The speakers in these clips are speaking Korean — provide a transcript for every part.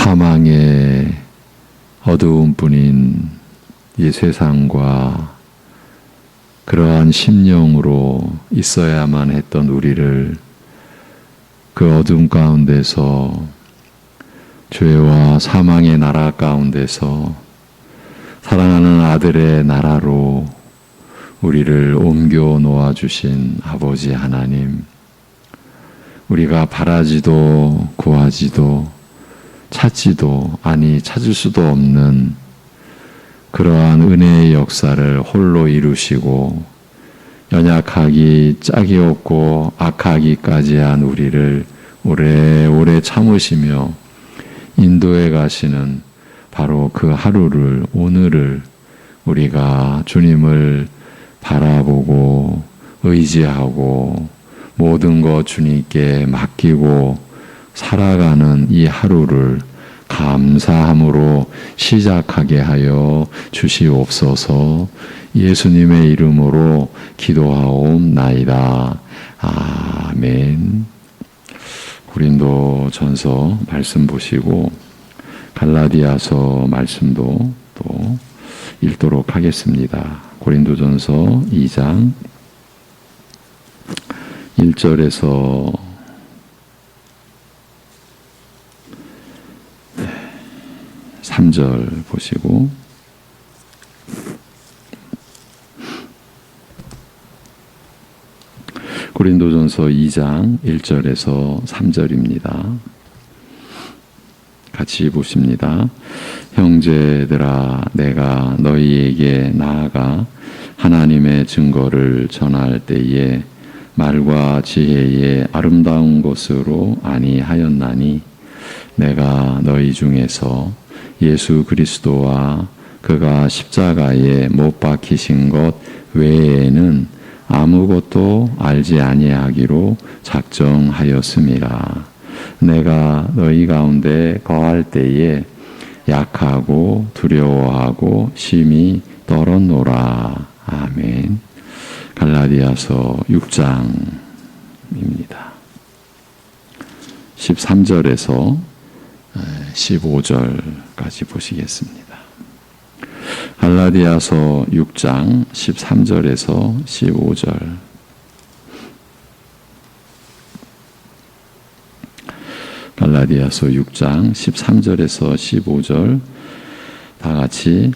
사망의 어두운 뿐인 이 세상과 그러한 심령으로 있어야만 했던 우리를 그 어둠 가운데서 죄와 사망의 나라 가운데서 사랑하는 아들의 나라로 우리를 옮겨 놓아 주신 아버지 하나님, 우리가 바라지도 구하지도 찾지도 아니 찾을 수도 없는 그러한 은혜의 역사를 홀로 이루시고 연약하기 짝이 없고 악하기까지 한 우리를 오래오래 참으시며 인도해 가시는 바로 그 하루를, 오늘을 우리가 주님을 바라보고 의지하고 모든 것 주님께 맡기고 살아가는 이 하루를 감사함으로 시작하게 하여 주시옵소서. 예수님의 이름으로 기도하옵나이다. 아멘. 고린도전서 말씀 보시고 갈라디아서 말씀도 또 읽도록 하겠습니다. 고린도전서 2장 1절에서 3절 보시고 고린도전서 2장 1절에서 3절입니다. 같이 보십니다. 형제들아, 내가 너희에게 나아가 하나님의 증거를 전할 때에 말과 지혜의 아름다운 것으로 아니하였나니 내가 너희 중에서 예수 그리스도와 그가 십자가에 못 박히신 것 외에는 아무것도 알지 아니하기로 작정하였음이라. 내가 너희 가운데 거할 때에 약하고 두려워하고 심히 떨었노라. 아멘. 갈라디아서 6장입니다. 13절에서 15절까지 보시겠습니다. 갈라디아서 6장 13절에서 15절. 갈라디아서 6장 13절에서 15절 다 같이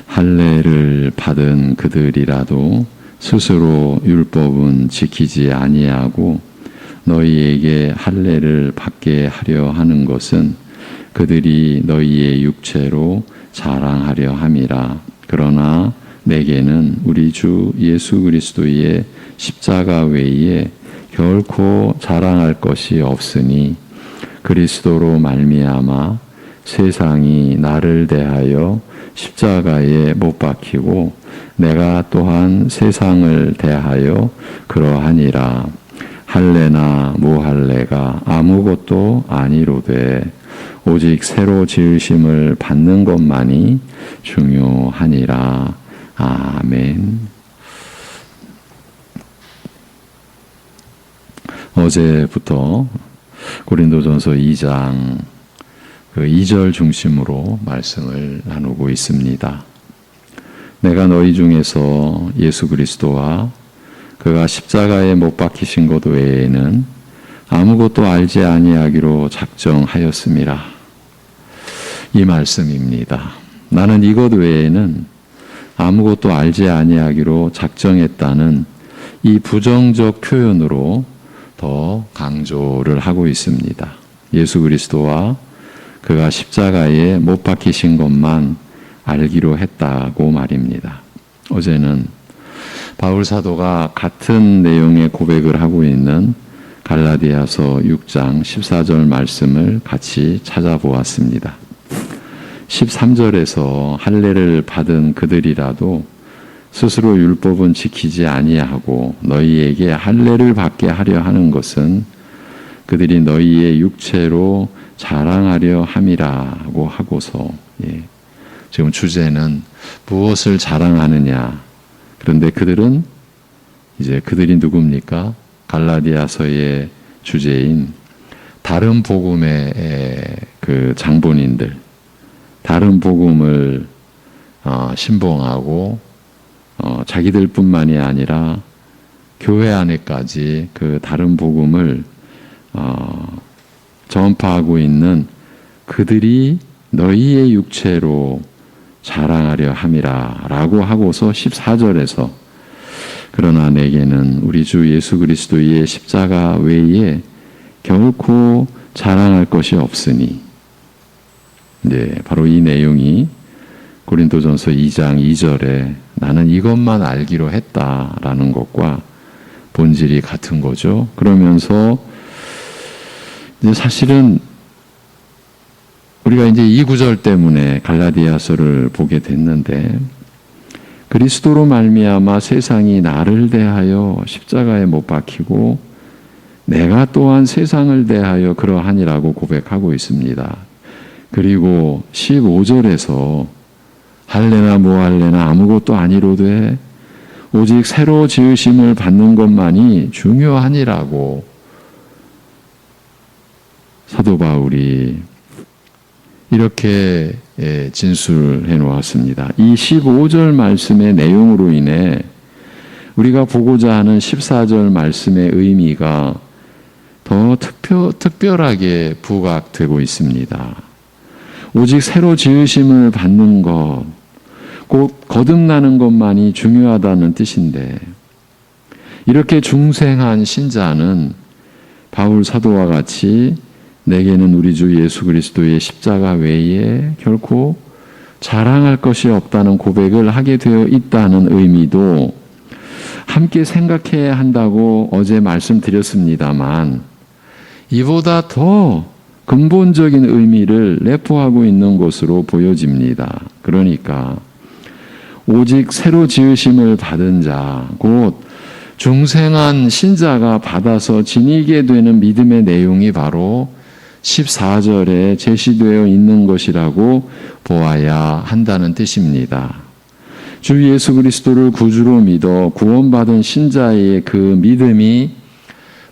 할례를 받은 그들이라도 스스로 율법은 지키지 아니하고 너희에게 할례를 받게 하려 하는 것은 그들이 너희의 육체로 자랑하려 함이라. 그러나 내게는 우리 주 예수 그리스도의 십자가 외에 결코 자랑할 것이 없으니 그리스도로 말미암아 세상이 나를 대하여 십자가에 못 박히고 내가 또한 세상을 대하여 그러하니라. 할례나 무할례가 아무것도 아니로되 오직 새로 지으심을 받는 것만이 중요하니라. 아멘. 어제부터 고린도전서 2장 그 2절 중심으로 말씀을 나누고 있습니다. 내가 너희 중에서 예수 그리스도와 그가 십자가에 못 박히신 것 외에는 아무것도 알지 아니하기로 작정하였음이라. 이 말씀입니다. 나는 이것 외에는 아무것도 알지 아니하기로 작정했다는 이 부정적 표현으로 더 강조를 하고 있습니다. 예수 그리스도와 그가 십자가에 못 박히신 것만 알기로 했다고 말입니다. 어제는 바울 사도가 같은 내용의 고백을 하고 있는 갈라디아서 6장 14절 말씀을 같이 찾아보았습니다. 13절에서 할례를 받은 그들이라도 스스로 율법은 지키지 아니하고 너희에게 할례를 받게 하려 하는 것은 그들이 너희의 육체로 자랑하려 함이라고 하고서 지금 주제는 무엇을 자랑하느냐. 그런데 그들은 이제 그들이 누굽니까? 갈라디아서의 주제인 다른 복음의 그 그 장본인들, 다른 복음을 신봉하고 자기들뿐만이 아니라 교회 안에까지 그 다른 복음을 전파하고 있는 그들이 너희의 육체로 자랑하려 함이라 라고 하고서 14절에서 그러나 내게는 우리 주 예수 그리스도의 십자가 외에 결코 자랑할 것이 없으니, 네, 바로 이 내용이 고린도전서 2장 2절에 나는 이것만 알기로 했다라는 것과 본질이 같은 거죠. 그러면서 이제 사실은 우리가 이제 이 구절 때문에 갈라디아서를 보게 됐는데, 그리스도로 말미암아 세상이 나를 대하여 십자가에 못 박히고 내가 또한 세상을 대하여 그러하니라고 고백하고 있습니다. 그리고 15절에서 할래나 뭐할래나 아무것도 아니로되 오직 새로 지으심을 받는 것만이 중요하니라고 사도 바울이 이렇게 진술해 놓았습니다. 이 15절 말씀의 내용으로 인해 우리가 보고자 하는 14절 말씀의 의미가 더 특별하게 부각되고 있습니다. 오직 새로 지으심을 받는 것, 곧 거듭나는 것만이 중요하다는 뜻인데, 이렇게 중생한 신자는 바울 사도와 같이 내게는 우리 주 예수 그리스도의 십자가 외에 결코 자랑할 것이 없다는 고백을 하게 되어 있다는 의미도 함께 생각해야 한다고 어제 말씀드렸습니다만, 이보다 더 근본적인 의미를 내포하고 있는 것으로 보여집니다. 그러니까 오직 새로 지으심을 받은 자, 곧 중생한 신자가 받아서 지니게 되는 믿음의 내용이 바로 14절에 제시되어 있는 것이라고 보아야 한다는 뜻입니다. 주 예수 그리스도를 구주로 믿어 구원받은 신자의 그 믿음이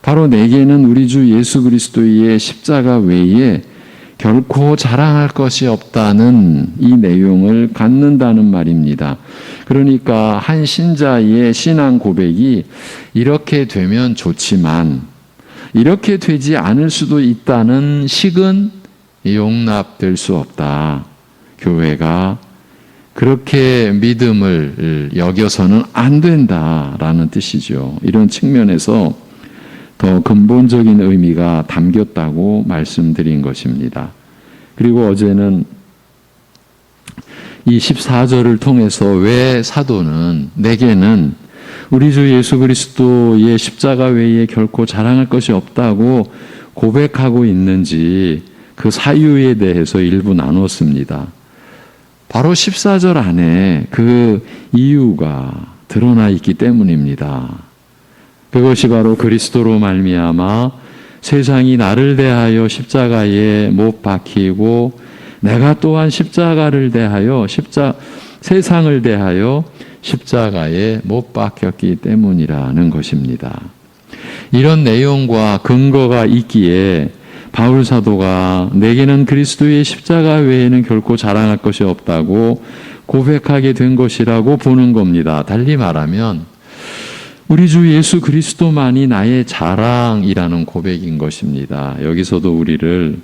바로 내게는 우리 주 예수 그리스도의 십자가 외에 결코 자랑할 것이 없다는 이 내용을 갖는다는 말입니다. 그러니까 한 신자의 신앙 고백이 이렇게 되면 좋지만 이렇게 되지 않을 수도 있다는 식은 용납될 수 없다. 교회가 그렇게 믿음을 여겨서는 안 된다라는 뜻이죠. 이런 측면에서 더 근본적인 의미가 담겼다고 말씀드린 것입니다. 그리고 어제는 이 14절을 통해서 왜 사도는 내게는 우리 주 예수 그리스도의 십자가 외에 결코 자랑할 것이 없다고 고백하고 있는지 그 사유에 대해서 일부 나눴습니다. 바로 14절 안에 그 이유가 드러나 있기 때문입니다. 그것이 바로 그리스도로 말미암아 세상이 나를 대하여 십자가에 못 박히고 내가 또한 십자가를 대하여 세상을 대하여 십자가에 못 박혔기 때문이라는 것입니다. 이런 내용과 근거가 있기에 바울 사도가 내게는 그리스도의 십자가 외에는 결코 자랑할 것이 없다고 고백하게 된 것이라고 보는 겁니다. 달리 말하면 우리 주 예수 그리스도만이 나의 자랑이라는 고백인 것입니다. 여기서도 우리를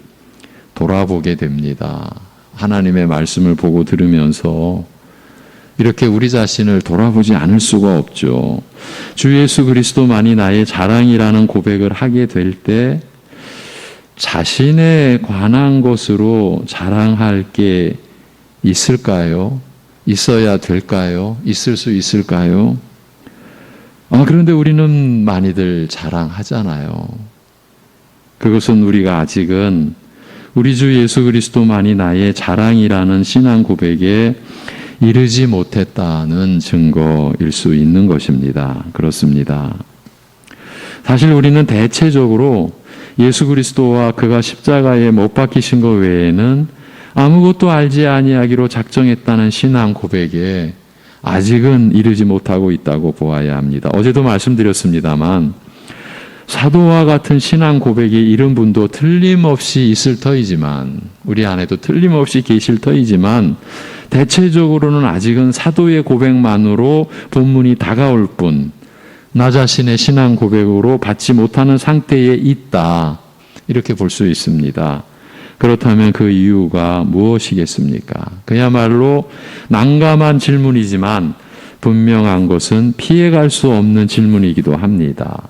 돌아보게 됩니다. 하나님의 말씀을 보고 들으면서 이렇게 우리 자신을 돌아보지 않을 수가 없죠. 주 예수 그리스도만이 나의 자랑이라는 고백을 하게 될 때 자신에 관한 것으로 자랑할 게 있을까요? 있어야 될까요? 있을 수 있을까요? 그런데 우리는 많이들 자랑하잖아요. 그것은 우리가 아직은 우리 주 예수 그리스도만이 나의 자랑이라는 신앙 고백에 이르지 못했다는 증거일 수 있는 것입니다. 그렇습니다. 사실 우리는 대체적으로 예수 그리스도와 그가 십자가에 못 박히신 것 외에는 아무것도 알지 아니하기로 작정했다는 신앙 고백에 아직은 이르지 못하고 있다고 보아야 합니다. 어제도 말씀드렸습니다만 사도와 같은 신앙 고백이 이런 분도 틀림없이 있을 터이지만, 우리 안에도 틀림없이 계실 터이지만, 대체적으로는 아직은 사도의 고백만으로 본문이 다가올 뿐, 나 자신의 신앙 고백으로 받지 못하는 상태에 있다, 이렇게 볼 수 있습니다. 그렇다면 그 이유가 무엇이겠습니까? 그야말로 난감한 질문이지만 분명한 것은 피해갈 수 없는 질문이기도 합니다.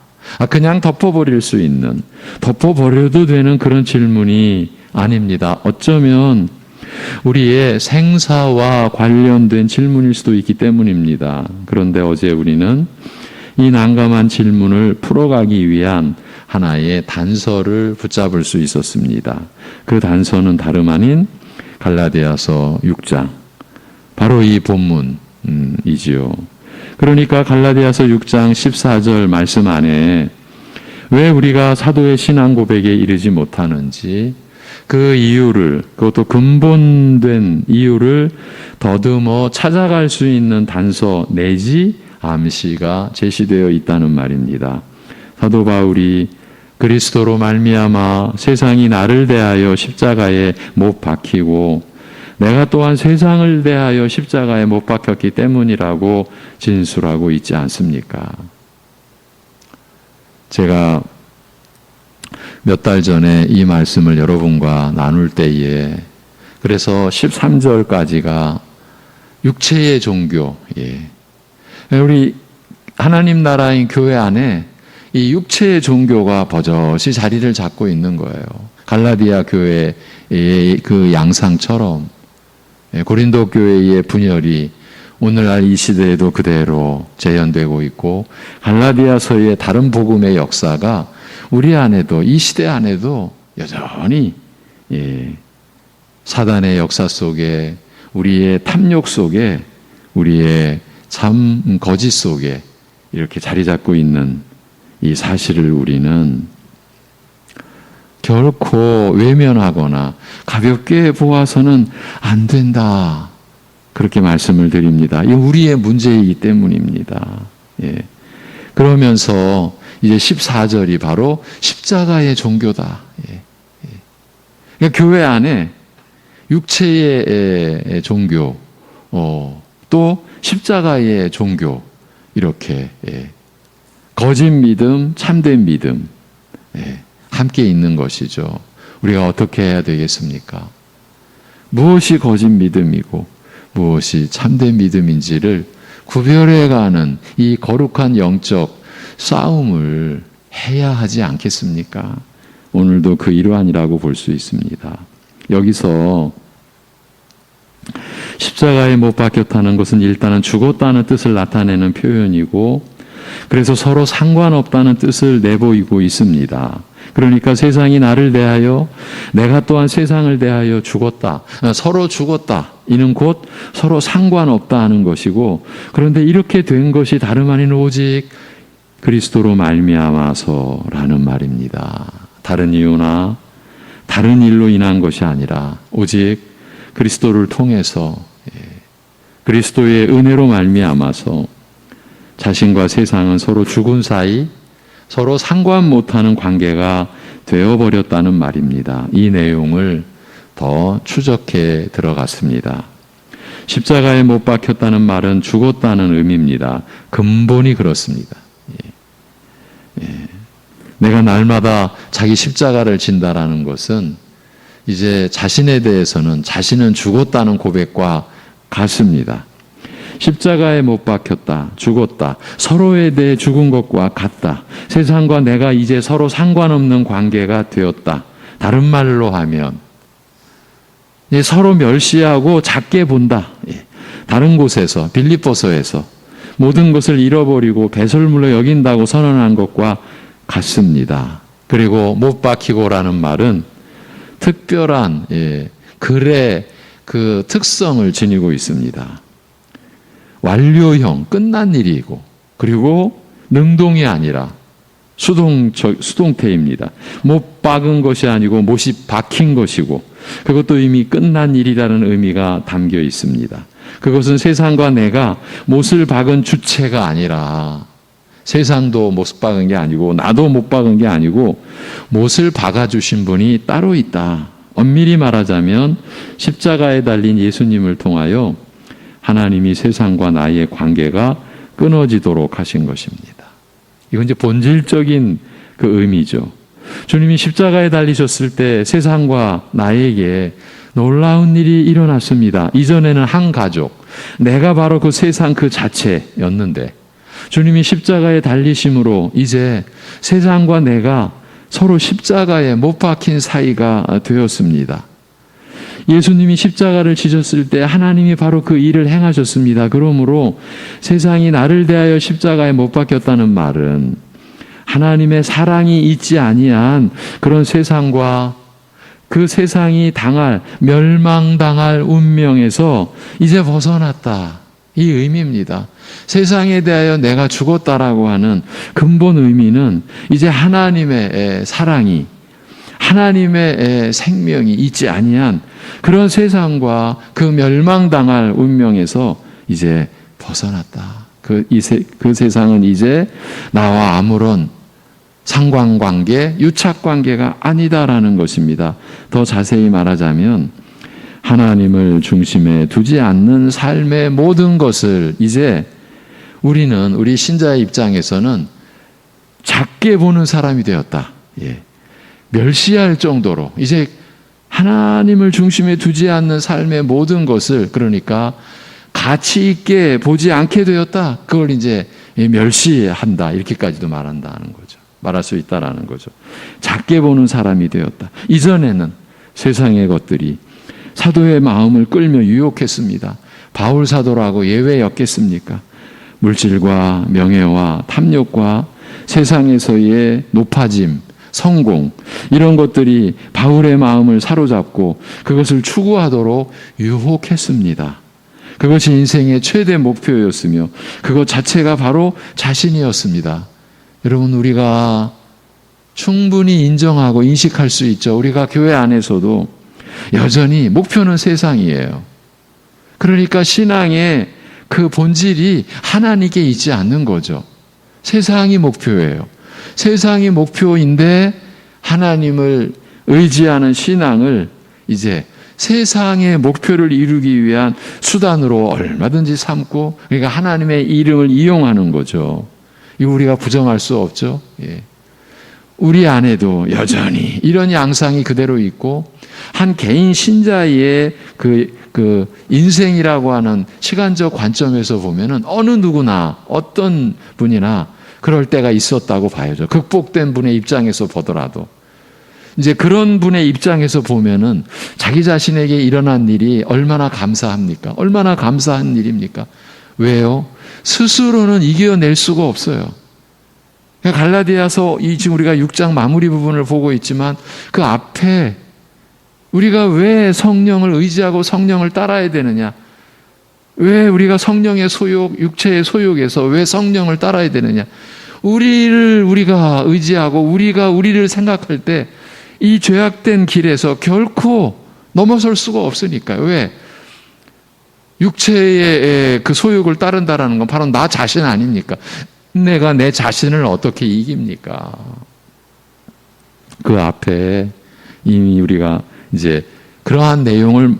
그냥 덮어버릴 수 있는, 덮어버려도 되는 그런 질문이 아닙니다. 어쩌면 우리의 생사와 관련된 질문일 수도 있기 때문입니다. 그런데 어제 우리는 이 난감한 질문을 풀어가기 위한 하나의 단서를 붙잡을 수 있었습니다. 그 단서는 다름 아닌 갈라디아서 6장, 바로 이 본문이지요. 그러니까 갈라디아서 6장 14절 말씀 안에 왜 우리가 사도의 신앙 고백에 이르지 못하는지, 그 이유를, 그것도 근본된 이유를 더듬어 찾아갈 수 있는 단서 내지 암시가 제시되어 있다는 말입니다. 사도 바울이 그리스도로 말미암아 세상이 나를 대하여 십자가에 못 박히고 내가 또한 세상을 대하여 십자가에 못 박혔기 때문이라고 진술하고 있지 않습니까? 제가 몇 달 전에 이 말씀을 여러분과 나눌 때에, 그래서 13절까지가 육체의 종교, 우리 하나님 나라인 교회 안에 이 육체의 종교가 버젓이 자리를 잡고 있는 거예요. 갈라디아 교회의 그 양상처럼 고린도 교회의 분열이 오늘날 이 시대에도 그대로 재현되고 있고, 갈라디아서의 다른 복음의 역사가 우리 안에도, 이 시대 안에도 여전히 사단의 역사 속에, 우리의 탐욕 속에, 우리의 참 거짓 속에 이렇게 자리 잡고 있는 이 사실을 우리는 결코 외면하거나 가볍게 보아서는 안 된다, 그렇게 말씀을 드립니다. 이 우리의 문제이기 때문입니다. 그러면서 이제 14절이 바로 십자가의 종교다. 그러니까 교회 안에 육체의 종교, 또 십자가의 종교, 이렇게 거짓 믿음, 참된 믿음 함께 있는 것이죠. 우리가 어떻게 해야 되겠습니까? 무엇이 거짓 믿음이고 무엇이 참된 믿음인지를 구별해가는 이 거룩한 영적 싸움을 해야 하지 않겠습니까? 오늘도 그 일환이라고 볼 수 있습니다. 여기서 십자가에 못 박혔다는 것은 일단은 죽었다는 뜻을 나타내는 표현이고, 그래서 서로 상관없다는 뜻을 내보이고 있습니다. 그러니까 세상이 나를 대하여, 내가 또한 세상을 대하여 죽었다. 서로 죽었다. 이는 곧 서로 상관없다 하는 것이고, 그런데 이렇게 된 것이 다름 아닌 오직 그리스도로 말미암아서라는 말입니다. 다른 이유나 다른 일로 인한 것이 아니라 오직 그리스도를 통해서, 그리스도의 은혜로 말미암아서 자신과 세상은 서로 죽은 사이, 서로 상관 못하는 관계가 되어버렸다는 말입니다. 이 내용을 더 추적해 들어갔습니다. 십자가에 못 박혔다는 말은 죽었다는 의미입니다. 근본이 그렇습니다. 내가 날마다 자기 십자가를 진다라는 것은 이제 자신에 대해서는 자신은 죽었다는 고백과 같습니다. 십자가에 못 박혔다, 죽었다, 서로에 대해 죽은 것과 같다. 세상과 내가 이제 서로 상관없는 관계가 되었다. 다른 말로 하면 서로 멸시하고 작게 본다. 다른 곳에서, 빌립보서에서 모든 것을 잃어버리고 배설물로 여긴다고 선언한 것과 같습니다. 그리고 못 박히고라는 말은 특별한 글의 그 특성을 지니고 있습니다. 완료형, 끝난 일이고, 그리고 능동이 아니라 수동태입니다. 못 박은 것이 아니고 못이 박힌 것이고, 그것도 이미 끝난 일이라는 의미가 담겨 있습니다. 그것은 세상과 내가 못을 박은 주체가 아니라 세상도 못 박은 게 아니고 나도 못 박은 게 아니고 못을 박아주신 분이 따로 있다. 엄밀히 말하자면 십자가에 달린 예수님을 통하여 하나님이 세상과 나의 관계가 끊어지도록 하신 것입니다. 이건 이제 본질적인 그 의미죠. 주님이 십자가에 달리셨을 때 세상과 나에게 놀라운 일이 일어났습니다. 이전에는 한 가족, 내가 바로 그 세상 그 자체였는데 주님이 십자가에 달리심으로 이제 세상과 내가 서로 십자가에 못 박힌 사이가 되었습니다. 예수님이 십자가를 지셨을 때 하나님이 바로 그 일을 행하셨습니다. 그러므로 세상이 나를 대하여 십자가에 못 박혔다는 말은 하나님의 사랑이 있지 아니한 그런 세상과 그 세상이 멸망당할 운명에서 이제 벗어났다. 이 의미입니다. 세상에 대하여 내가 죽었다라고 하는 근본 의미는 이제 하나님의 사랑이, 하나님의 생명이 있지 아니한 그런 세상과 그 멸망당할 운명에서 이제 벗어났다. 그 세상은 이제 나와 아무런 상관관계, 유착관계가 아니다라는 것입니다. 더 자세히 말하자면 하나님을 중심에 두지 않는 삶의 모든 것을 이제 우리 신자의 입장에서는 작게 보는 사람이 되었다. 멸시할 정도로 이제 하나님을 중심에 두지 않는 삶의 모든 것을, 그러니까 가치 있게 보지 않게 되었다. 그걸 이제 멸시한다. 이렇게까지도 말할 수 있다라는 거죠. 작게 보는 사람이 되었다. 이전에는 세상의 것들이 사도의 마음을 끌며 유혹했습니다. 바울 사도라고 예외였겠습니까? 물질과 명예와 탐욕과 세상에서의 높아짐, 성공, 이런 것들이 바울의 마음을 사로잡고 그것을 추구하도록 유혹했습니다. 그것이 인생의 최대 목표였으며 그것 자체가 바로 자신이었습니다. 여러분, 우리가 충분히 인정하고 인식할 수 있죠. 우리가 교회 안에서도 여전히 목표는 세상이에요. 그러니까 신앙의 그 본질이 하나님께 있지 않는 거죠. 세상이 목표예요. 세상이 목표인데 하나님을 의지하는 신앙을 이제 세상의 목표를 이루기 위한 수단으로 얼마든지 삼고, 그러니까 하나님의 이름을 이용하는 거죠. 이거 우리가 부정할 수 없죠. 우리 안에도 여전히 이런 양상이 그대로 있고, 한 개인 신자의 그 인생이라고 하는 시간적 관점에서 보면은 어느 누구나 어떤 분이나 그럴 때가 있었다고 봐야죠. 극복된 분의 입장에서 보더라도. 이제 그런 분의 입장에서 보면은 자기 자신에게 일어난 일이 얼마나 감사합니까? 얼마나 감사한 일입니까? 왜요? 스스로는 이겨낼 수가 없어요. 갈라디아서 지금 우리가 6장 마무리 부분을 보고 있지만 그 앞에 우리가 왜 성령을 의지하고 성령을 따라야 되느냐? 왜 우리가 성령의 소욕, 육체의 소욕에서 왜 성령을 따라야 되느냐? 우리가 의지하고 우리가 우리를 생각할 때 이 죄악된 길에서 결코 넘어설 수가 없으니까요. 왜? 육체의 그 소욕을 따른다라는 건 바로 나 자신 아닙니까? 내가 내 자신을 어떻게 이깁니까? 그 앞에 이미 우리가 이제 그러한 내용을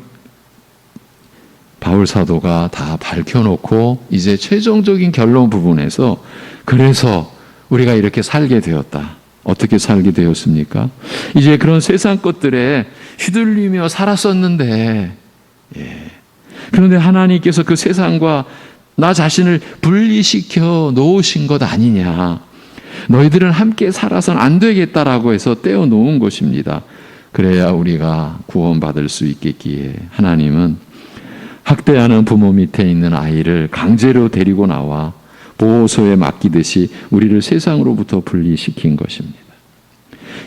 바울 사도가 다 밝혀놓고 이제 최종적인 결론 부분에서 그래서 우리가 이렇게 살게 되었다. 어떻게 살게 되었습니까? 이제 그런 세상 것들에 휘둘리며 살았었는데, 그런데 하나님께서 그 세상과 나 자신을 분리시켜 놓으신 것 아니냐. 너희들은 함께 살아서는 안 되겠다라고 해서 떼어 놓은 것입니다. 그래야 우리가 구원받을 수 있겠기에 하나님은 학대하는 부모 밑에 있는 아이를 강제로 데리고 나와 보호소에 맡기듯이 우리를 세상으로부터 분리시킨 것입니다.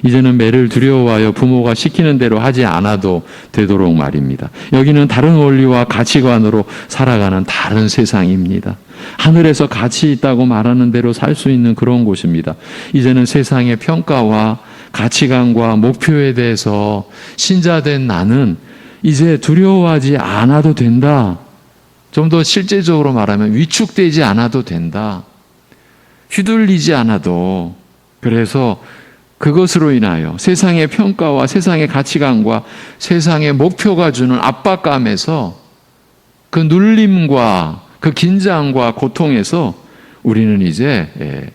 이제는 매를 두려워하여 부모가 시키는 대로 하지 않아도 되도록 말입니다. 여기는 다른 원리와 가치관으로 살아가는 다른 세상입니다. 하늘에서 가치 있다고 말하는 대로 살 수 있는 그런 곳입니다. 이제는 세상의 평가와 가치관과 목표에 대해서 신자된 나는 이제 두려워하지 않아도 된다. 좀 더 실제적으로 말하면 위축되지 않아도 된다. 휘둘리지 않아도, 그래서 그것으로 인하여 세상의 평가와 세상의 가치관과 세상의 목표가 주는 압박감에서, 그 눌림과 그 긴장과 고통에서 우리는 이제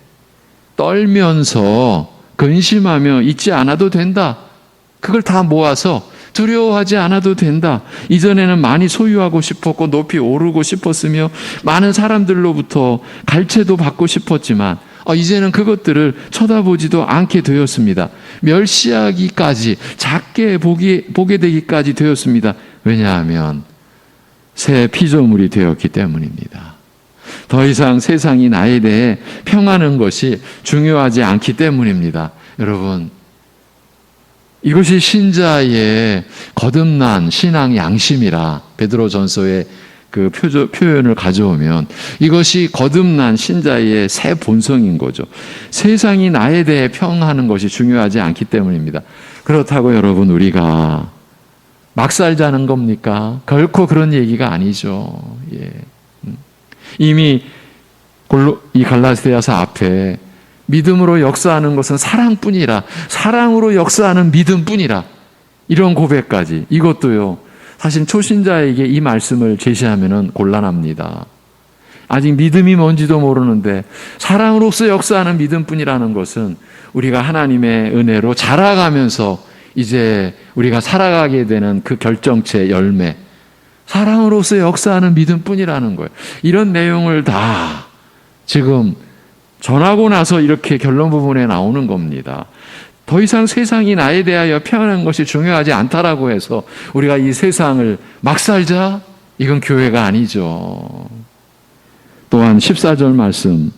떨면서 근심하며 있지 않아도 된다. 그걸 다 모아서 두려워하지 않아도 된다. 이전에는 많이 소유하고 싶었고 높이 오르고 싶었으며 많은 사람들로부터 갈채도 받고 싶었지만 이제는 그것들을 쳐다보지도 않게 되었습니다. 멸시하기까지, 작게 보게 되기까지 되었습니다. 왜냐하면 새 피조물이 되었기 때문입니다. 더 이상 세상이 나에 대해 평하는 것이 중요하지 않기 때문입니다. 여러분, 이것이 신자의 거듭난 신앙 양심이라 베드로전서의 그 표현을 가져오면 이것이 거듭난 신자의 새 본성인 거죠. 세상이 나에 대해 평하는 것이 중요하지 않기 때문입니다. 그렇다고 여러분, 우리가 막 살자는 겁니까? 결코 그런 얘기가 아니죠. 예. 이미 이 갈라디아서 앞에 믿음으로 역사하는 것은 사랑뿐이라, 사랑으로 역사하는 믿음뿐이라, 이런 고백까지, 이것도요 사실 초신자에게 이 말씀을 제시하면 곤란합니다. 아직 믿음이 뭔지도 모르는데 사랑으로서 역사하는 믿음뿐이라는 것은 우리가 하나님의 은혜로 자라가면서 이제 우리가 살아가게 되는 그 결정체 열매, 사랑으로서 역사하는 믿음뿐이라는 거예요. 이런 내용을 다 지금 전하고 나서 이렇게 결론 부분에 나오는 겁니다. 더 이상 세상이 나에 대하여 평하는 것이 중요하지 않다라고 해서 우리가 이 세상을 막 살자? 이건 교회가 아니죠. 또한 14절 말씀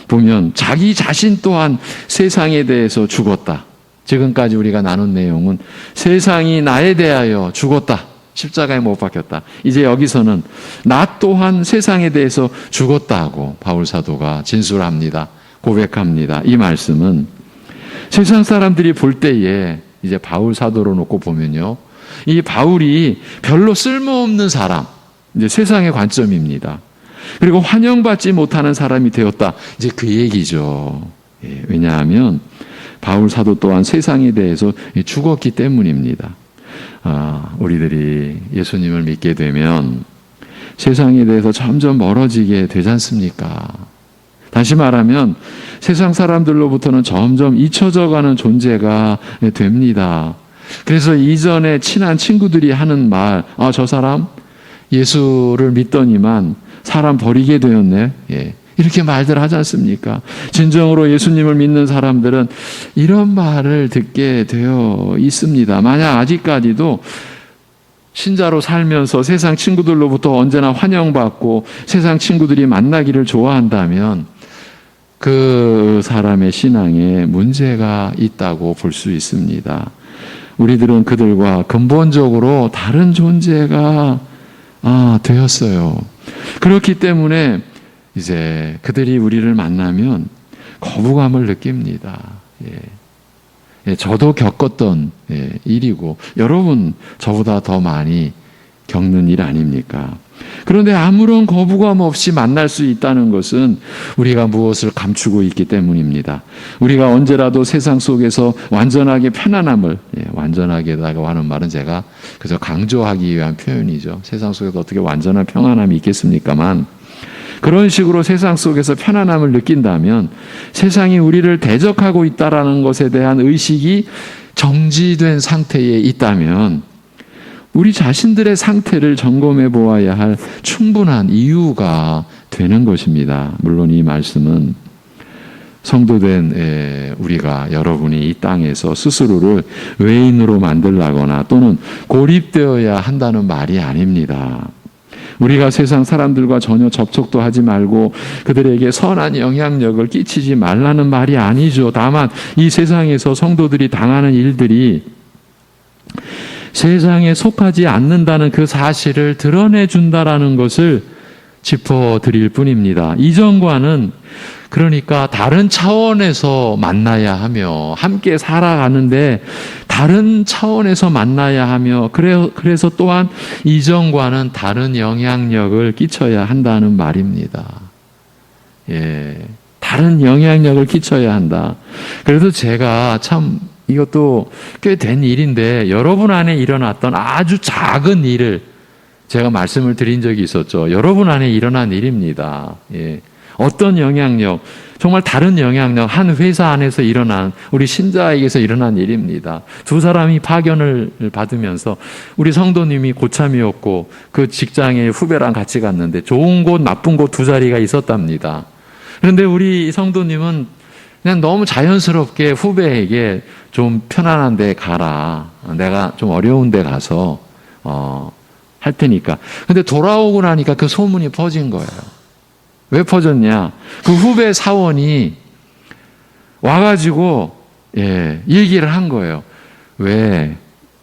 보면 자기 자신 또한 세상에 대해서 죽었다. 지금까지 우리가 나눈 내용은 세상이 나에 대하여 죽었다. 십자가에 못 박혔다. 이제 여기서는 나 또한 세상에 대해서 죽었다고 바울 사도가 진술합니다. 고백합니다. 이 말씀은 세상 사람들이 볼 때에 이제 바울 사도로 놓고 보면요, 이 바울이 별로 쓸모없는 사람, 이제 세상의 관점입니다. 그리고 환영받지 못하는 사람이 되었다. 이제 그 얘기죠. 예, 왜냐하면 바울 사도 또한 세상에 대해서 죽었기 때문입니다. 우리들이 예수님을 믿게 되면 세상에 대해서 점점 멀어지게 되지 않습니까? 다시 말하면 세상 사람들로부터는 점점 잊혀져 가는 존재가 됩니다. 그래서 이전에 친한 친구들이 하는 말, 저 사람 예수를 믿더니만 사람 버리게 되었네. 예. 이렇게 말들 하지 않습니까? 진정으로 예수님을 믿는 사람들은 이런 말을 듣게 되어 있습니다. 만약 아직까지도 신자로 살면서 세상 친구들로부터 언제나 환영받고 세상 친구들이 만나기를 좋아한다면 그 사람의 신앙에 문제가 있다고 볼 수 있습니다. 우리들은 그들과 근본적으로 다른 존재가 되었어요. 그렇기 때문에 이제 그들이 우리를 만나면 거부감을 느낍니다. 저도 겪었던 일이고 여러분 저보다 더 많이 겪는 일 아닙니까? 그런데 아무런 거부감 없이 만날 수 있다는 것은 우리가 무엇을 감추고 있기 때문입니다. 우리가 언제라도 세상 속에서 완전하게 편안함을, 완전하게라고 하는 말은 제가 그저 강조하기 위한 표현이죠. 세상 속에서 어떻게 완전한 평안함이 있겠습니까만, 그런 식으로 세상 속에서 편안함을 느낀다면 세상이 우리를 대적하고 있다라는 것에 대한 의식이 정지된 상태에 있다면 우리 자신들의 상태를 점검해 보아야 할 충분한 이유가 되는 것입니다. 물론 이 말씀은 성도된 우리가, 여러분이 이 땅에서 스스로를 외인으로 만들라거나 또는 고립되어야 한다는 말이 아닙니다. 우리가 세상 사람들과 전혀 접촉도 하지 말고 그들에게 선한 영향력을 끼치지 말라는 말이 아니죠. 다만 이 세상에서 성도들이 당하는 일들이 세상에 속하지 않는다는 그 사실을 드러내준다라는 것을 짚어드릴 뿐입니다. 이전과는 그러니까 다른 차원에서 만나야 하며 함께 살아가는데 다른 차원에서 만나야 하며 그래서 또한 이전과는 다른 영향력을 끼쳐야 한다는 말입니다. 다른 영향력을 끼쳐야 한다. 그래도 제가 참 이것도 꽤 된 일인데 여러분 안에 일어났던 아주 작은 일을 제가 말씀을 드린 적이 있었죠. 여러분 안에 일어난 일입니다. 예. 어떤 영향력, 정말 다른 영향력, 한 회사 안에서 일어난, 우리 신자에게서 일어난 일입니다. 두 사람이 파견을 받으면서 우리 성도님이 고참이었고 그 직장의 후배랑 같이 갔는데 좋은 곳, 나쁜 곳 두 자리가 있었답니다. 그런데 우리 성도님은 그냥 너무 자연스럽게 후배에게 좀 편안한 데 가라. 내가 좀 어려운 데 가서 할 테니까. 근데 돌아오고 나니까 그 소문이 퍼진 거예요. 왜 퍼졌냐? 그 후배 사원이 와가지고 얘기를 한 거예요. 왜?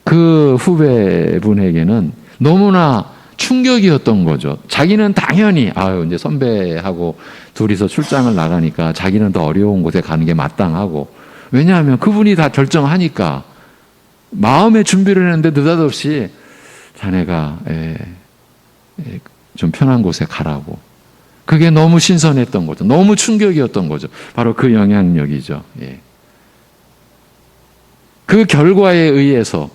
그 후배분에게는 너무나 충격이었던 거죠. 자기는 당연히 이제 선배하고 둘이서 출장을 나가니까 자기는 더 어려운 곳에 가는 게 마땅하고, 왜냐하면 그분이 다 결정하니까 마음의 준비를 했는데 느닷없이 자네가 좀 편한 곳에 가라고. 그게 너무 신선했던 거죠. 너무 충격이었던 거죠. 바로 그 영향력이죠. 그 결과에 의해서,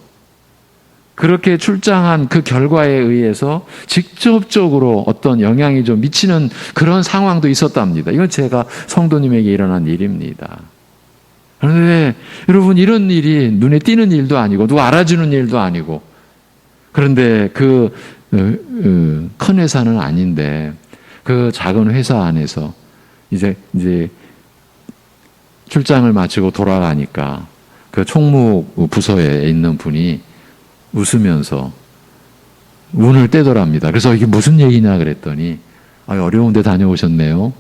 그렇게 출장한 그 결과에 의해서 직접적으로 어떤 영향이 좀 미치는 그런 상황도 있었답니다. 이건 제가 성도님에게 일어난 일입니다. 그런데 여러분, 이런 일이 눈에 띄는 일도 아니고 누가 알아주는 일도 아니고, 그런데 그 큰 회사는 아닌데 그 작은 회사 안에서 이제 출장을 마치고 돌아가니까 그 총무 부서에 있는 분이 웃으면서 운을 떼더랍니다. 그래서 이게 무슨 얘기냐 그랬더니 어려운 데 다녀오셨네요.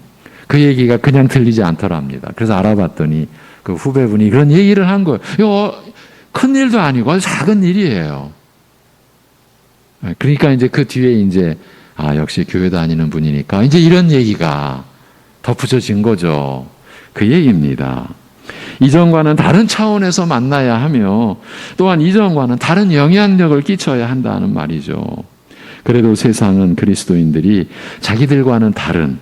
그 얘기가 그냥 들리지 않더랍니다. 그래서 알아봤더니 그 후배분이 그런 얘기를 한 거예요. 이거 큰 일도 아니고 아주 작은 일이에요. 그러니까 이제 그 뒤에 역시 교회 다니는 분이니까 이제 이런 얘기가 덧붙여진 거죠. 그 얘기입니다. 이전과는 다른 차원에서 만나야 하며 또한 이전과는 다른 영향력을 끼쳐야 한다는 말이죠. 그래도 세상은 그리스도인들이 자기들과는 다른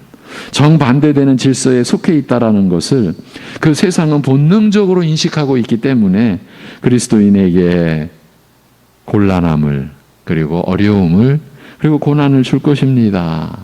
정반대되는 질서에 속해 있다라는 것을 그 세상은 본능적으로 인식하고 있기 때문에 그리스도인에게 곤란함을, 그리고 어려움을, 그리고 고난을 줄 것입니다.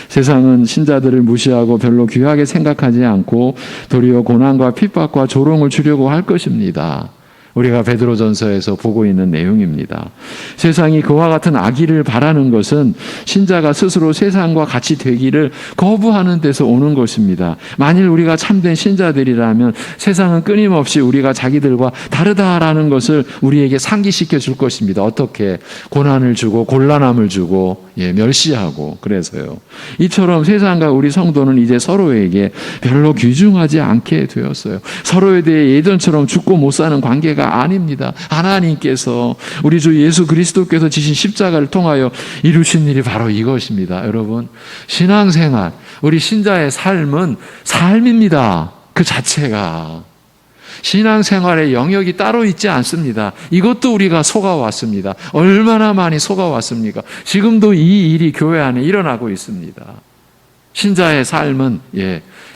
세상은 신자들을 무시하고 별로 귀하게 생각하지 않고 도리어 고난과 핍박과 조롱을 주려고 할 것입니다. 우리가 베드로전서에서 보고 있는 내용입니다. 세상이 그와 같은 악의를 바라는 것은 신자가 스스로 세상과 같이 되기를 거부하는 데서 오는 것입니다. 만일 우리가 참된 신자들이라면 세상은 끊임없이 우리가 자기들과 다르다라는 것을 우리에게 상기시켜 줄 것입니다. 어떻게? 고난을 주고 곤란함을 주고 멸시하고. 그래서요, 이처럼 세상과 우리 성도는 이제 서로에게 별로 귀중하지 않게 되었어요. 서로에 대해 예전처럼 죽고 못 사는 관계가 아닙니다. 하나님께서, 우리 주 예수 그리스도께서 지신 십자가를 통하여 이루신 일이 바로 이것입니다. 여러분, 신앙생활, 우리 신자의 삶은 삶입니다. 그 자체가. 신앙생활의 영역이 따로 있지 않습니다. 이것도 우리가 속아왔습니다. 얼마나 많이 속아왔습니까? 지금도 이 일이 교회 안에 일어나고 있습니다. 신자의 삶은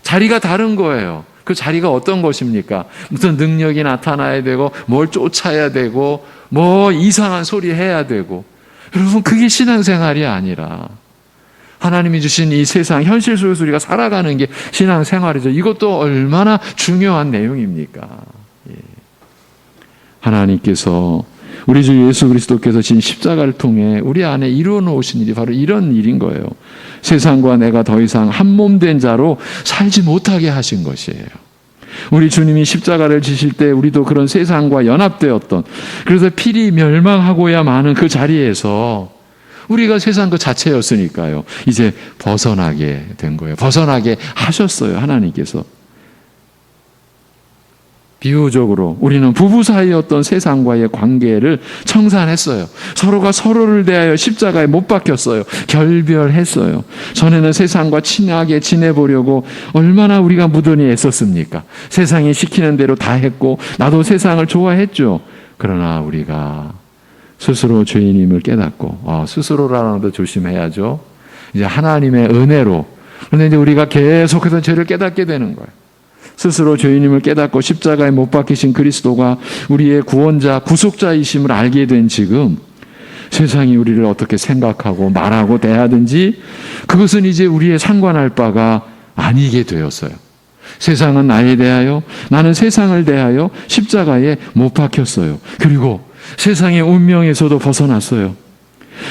자리가 다른 거예요. 그 자리가 어떤 것입니까? 무슨 능력이 나타나야 되고 뭘 쫓아야 되고 뭐 이상한 소리 해야 되고. 여러분, 그게 신앙생활이 아니라 하나님이 주신 이 세상 현실 속에서 우리가 살아가는 게 신앙생활이죠. 이것도 얼마나 중요한 내용입니까? 하나님께서, 우리 주 예수 그리스도께서 진 십자가를 통해 우리 안에 이루어 놓으신 일이 바로 이런 일인 거예요. 세상과 내가 더 이상 한 몸 된 자로 살지 못하게 하신 것이에요. 우리 주님이 십자가를 지실 때 우리도 그런 세상과 연합되었던, 그래서 필히 멸망하고야 마는 그 자리에서 우리가 세상 그 자체였으니까요. 이제 벗어나게 된 거예요. 벗어나게 하셨어요, 하나님께서. 비유적으로 우리는 부부 사이였던 세상과의 관계를 청산했어요. 서로가 서로를 대하여 십자가에 못 박혔어요. 결별했어요. 전에는 세상과 친하게 지내보려고 얼마나 우리가 무던히 애썼습니까? 세상이 시키는 대로 다 했고 나도 세상을 좋아했죠. 그러나 우리가 스스로 죄인임을 깨닫고, 스스로라는 것도 조심해야죠. 이제 하나님의 은혜로 그런데 이제 우리가 계속해서 죄를 깨닫게 되는 거예요. 스스로 죄인임을 깨닫고 십자가에 못 박히신 그리스도가 우리의 구원자, 구속자이심을 알게 된 지금 세상이 우리를 어떻게 생각하고 말하고 대하든지 그것은 이제 우리의 상관할 바가 아니게 되었어요. 세상은 나에 대하여, 나는 세상을 대하여 십자가에 못 박혔어요. 그리고 세상의 운명에서도 벗어났어요.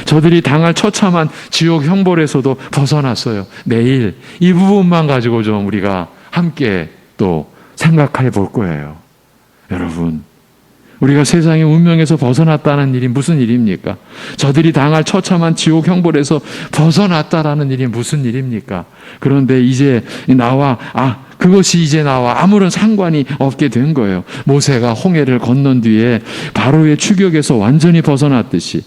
저들이 당할 처참한 지옥 형벌에서도 벗어났어요. 내일 이 부분만 가지고 좀 우리가 함께 또 생각해 볼 거예요. 여러분, 우리가 세상의 운명에서 벗어났다는 일이 무슨 일입니까? 저들이 당할 처참한 지옥 형벌에서 벗어났다라는 일이 무슨 일입니까? 그런데 이제 그것이 이제 나와 아무런 상관이 없게 된 거예요. 모세가 홍해를 건넌 뒤에 바로의 추격에서 완전히 벗어났듯이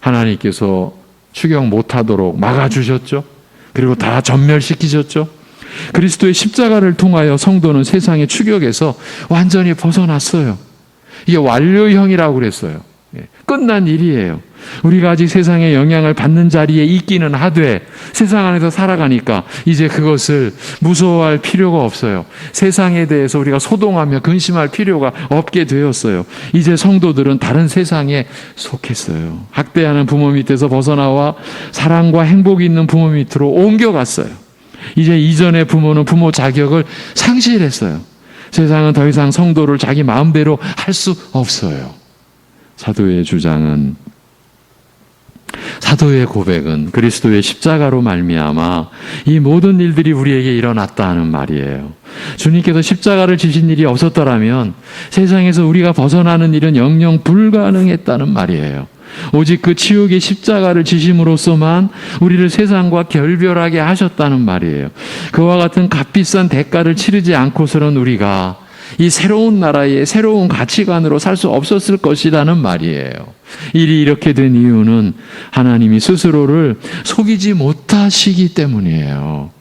하나님께서 추격 못하도록 막아주셨죠. 그리고 다 전멸시키셨죠. 그리스도의 십자가를 통하여 성도는 세상의 추격에서 완전히 벗어났어요. 이게 완료형이라고 그랬어요. 끝난 일이에요. 우리가 아직 세상의 영향을 받는 자리에 있기는 하되 세상 안에서 살아가니까 이제 그것을 무서워할 필요가 없어요. 세상에 대해서 우리가 소동하며 근심할 필요가 없게 되었어요. 이제 성도들은 다른 세상에 속했어요. 학대하는 부모 밑에서 벗어나와 사랑과 행복이 있는 부모 밑으로 옮겨갔어요. 이제 이전의 부모는 부모 자격을 상실했어요. 세상은 더 이상 성도를 자기 마음대로 할 수 없어요. 사도의 고백은 그리스도의 십자가로 말미암아 이 모든 일들이 우리에게 일어났다 하는 말이에요. 주님께서 십자가를 지신 일이 없었더라면 세상에서 우리가 벗어나는 일은 영영 불가능했다는 말이에요. 오직 그 치욕의 십자가를 지심으로써만 우리를 세상과 결별하게 하셨다는 말이에요. 그와 같은 값비싼 대가를 치르지 않고서는 우리가 이 새로운 나라의 새로운 가치관으로 살 수 없었을 것이라는 말이에요. 일이 이렇게 된 이유는 하나님이 스스로를 속이지 못하시기 때문이에요.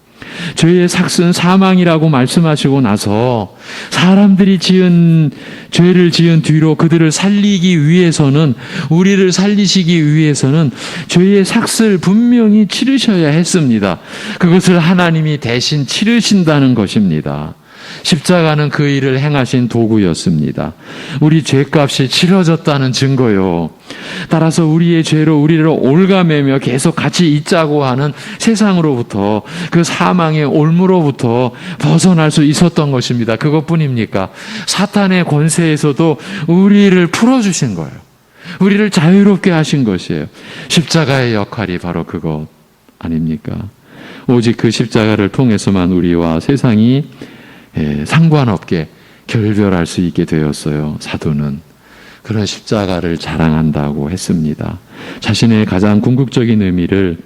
죄의 삭은 사망이라고 말씀하시고 나서 사람들이 죄를 지은 뒤로 그들을 살리기 위해서는, 우리를 살리시기 위해서는 죄의 삭을 분명히 치르셔야 했습니다. 그것을 하나님이 대신 치르신다는 것입니다. 십자가는 그 일을 행하신 도구였습니다. 우리 죄값이 치러졌다는 증거요. 따라서 우리의 죄로 우리를 올가매며 계속 같이 있자고 하는 세상으로부터, 그 사망의 올무로부터 벗어날 수 있었던 것입니다. 그것뿐입니까? 사탄의 권세에서도 우리를 풀어주신 거예요. 우리를 자유롭게 하신 것이에요. 십자가의 역할이 바로 그것 아닙니까? 오직 그 십자가를 통해서만 우리와 세상이 상관없게 결별할 수 있게 되었어요. 사도는 그런 십자가를 자랑한다고 했습니다. 자신의 가장 궁극적인 의미를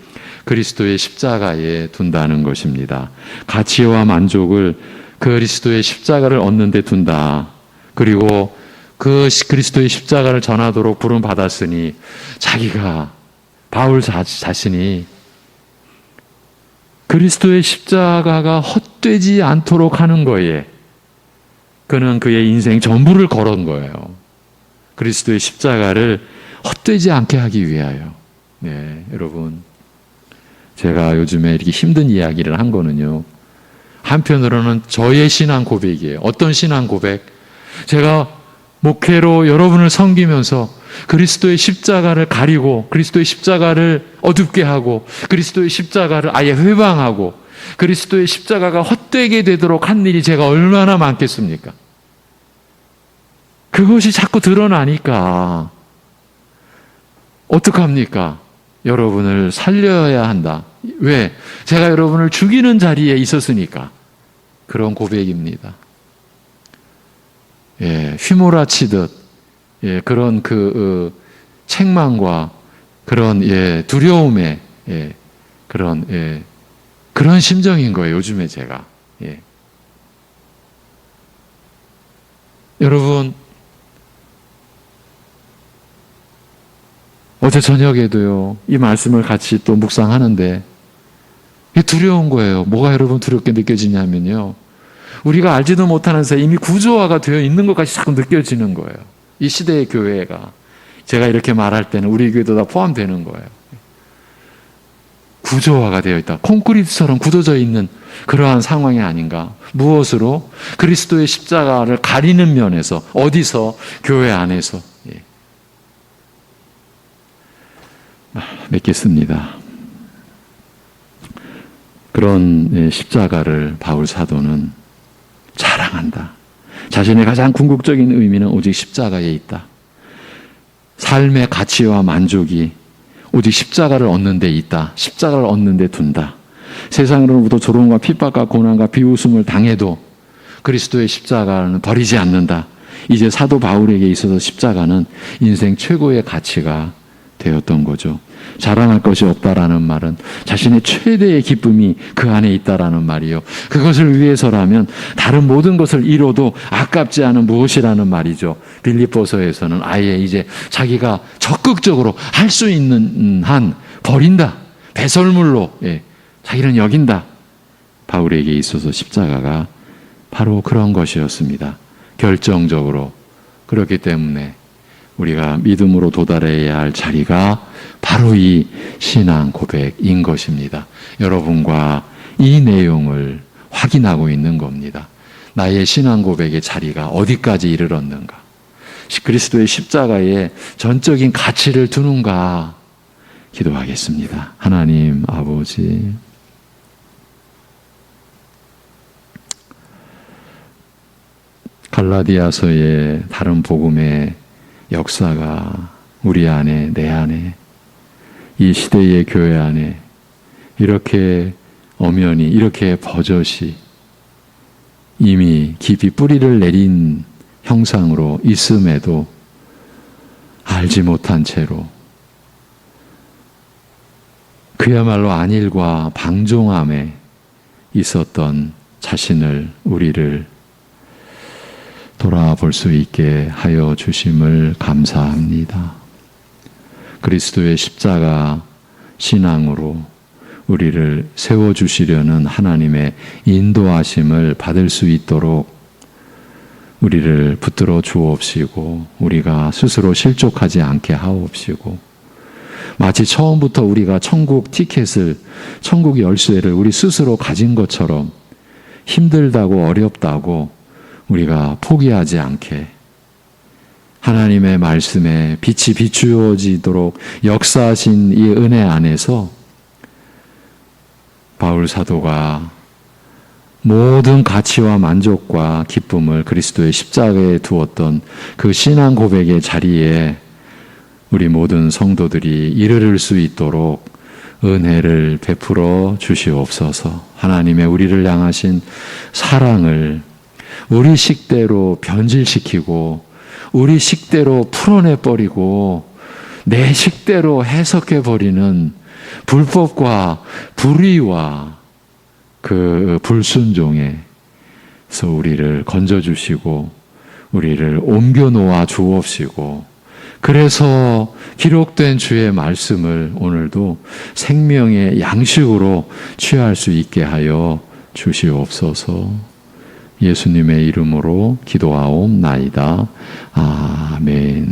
그리스도의 십자가에 둔다는 것입니다. 가치와 만족을 그리스도의 십자가를 얻는 데 둔다. 그리고 그 그리스도의 십자가를 전하도록 부름 받았으니 자기가, 바울 자신이 그리스도의 십자가가 헛되지 않도록 하는 거에 그는 그의 인생 전부를 걸은 거예요. 그리스도의 십자가를 헛되지 않게 하기 위하여. 네, 여러분, 제가 요즘에 이렇게 힘든 이야기를 한 거는요, 한편으로는 저의 신앙 고백이에요. 어떤 신앙 고백? 제가 목회로 여러분을 섬기면서 그리스도의 십자가를 가리고 그리스도의 십자가를 어둡게 하고 그리스도의 십자가를 아예 회방하고 그리스도의 십자가가 헛되게 되도록 한 일이 제가 얼마나 많겠습니까? 그것이 자꾸 드러나니까 어떡합니까? 여러분을 살려야 한다. 왜? 제가 여러분을 죽이는 자리에 있었으니까. 그런 고백입니다. 휘몰아치듯 그런 책망과 그런 두려움의 그런 심정인 거예요. 요즘에 제가. 여러분, 어제 저녁에도요, 이 말씀을 같이 또 묵상하는데 이게 두려운 거예요. 뭐가 여러분 두렵게 느껴지냐면요, 우리가 알지도 못하는 사이에 이미 구조화가 되어 있는 것까지 자꾸 느껴지는 거예요. 이 시대의 교회가. 제가 이렇게 말할 때는 우리 교회도 다 포함되는 거예요. 구조화가 되어 있다. 콘크리트처럼 굳어져 있는 그러한 상황이 아닌가. 무엇으로? 그리스도의 십자가를 가리는 면에서. 어디서? 교회 안에서. 예. 맺겠습니다. 그런 십자가를 바울 사도는 자랑한다. 자신의 가장 궁극적인 의미는 오직 십자가에 있다. 삶의 가치와 만족이 오직 십자가를 얻는 데 있다. 십자가를 얻는 데 둔다. 세상으로부터 조롱과 핍박과 고난과 비웃음을 당해도 그리스도의 십자가는 버리지 않는다. 이제 사도 바울에게 있어서 십자가는 인생 최고의 가치가 되었던 거죠. 자랑할 것이 없다라는 말은 자신의 최대의 기쁨이 그 안에 있다라는 말이요. 그것을 위해서라면 다른 모든 것을 잃어도 아깝지 않은 무엇이라는 말이죠. 빌립보서에서는 아예 이제 자기가 적극적으로 할 수 있는 한 버린다. 배설물로 자기는 여긴다. 바울에게 있어서 십자가가 바로 그런 것이었습니다. 결정적으로. 그렇기 때문에 우리가 믿음으로 도달해야 할 자리가 바로 이 신앙 고백인 것입니다. 여러분과 이 내용을 확인하고 있는 겁니다. 나의 신앙 고백의 자리가 어디까지 이르렀는가? 그리스도의 십자가에 전적인 가치를 두는가? 기도하겠습니다. 하나님 아버지, 갈라디아서의 다른 복음의 역사가 우리 안에, 내 안에, 이 시대의 교회 안에 이렇게 엄연히, 이렇게 버젓이 이미 깊이 뿌리를 내린 형상으로 있음에도 알지 못한 채로 그야말로 안일과 방종함에 있었던 자신을, 우리를 돌아볼 수 있게 하여 주심을 감사합니다. 그리스도의 십자가 신앙으로 우리를 세워주시려는 하나님의 인도하심을 받을 수 있도록 우리를 붙들어 주옵시고 우리가 스스로 실족하지 않게 하옵시고 마치 처음부터 우리가 천국 티켓을, 천국 열쇠를 우리 스스로 가진 것처럼 힘들다고 어렵다고 우리가 포기하지 않게 하나님의 말씀에 빛이 비추어지도록 역사하신 이 은혜 안에서 바울 사도가 모든 가치와 만족과 기쁨을 그리스도의 십자가에 두었던 그 신앙 고백의 자리에 우리 모든 성도들이 이르를 수 있도록 은혜를 베풀어 주시옵소서. 하나님의 우리를 향하신 사랑을 우리 식대로 변질시키고 우리 식대로 풀어내버리고 내 식대로 해석해버리는 불법과 불의와 그 불순종에서 우리를 건져주시고 우리를 옮겨놓아 주옵시고 그래서 기록된 주의 말씀을 오늘도 생명의 양식으로 취할 수 있게 하여 주시옵소서. 예수님의 이름으로 기도하옵나이다. 아멘.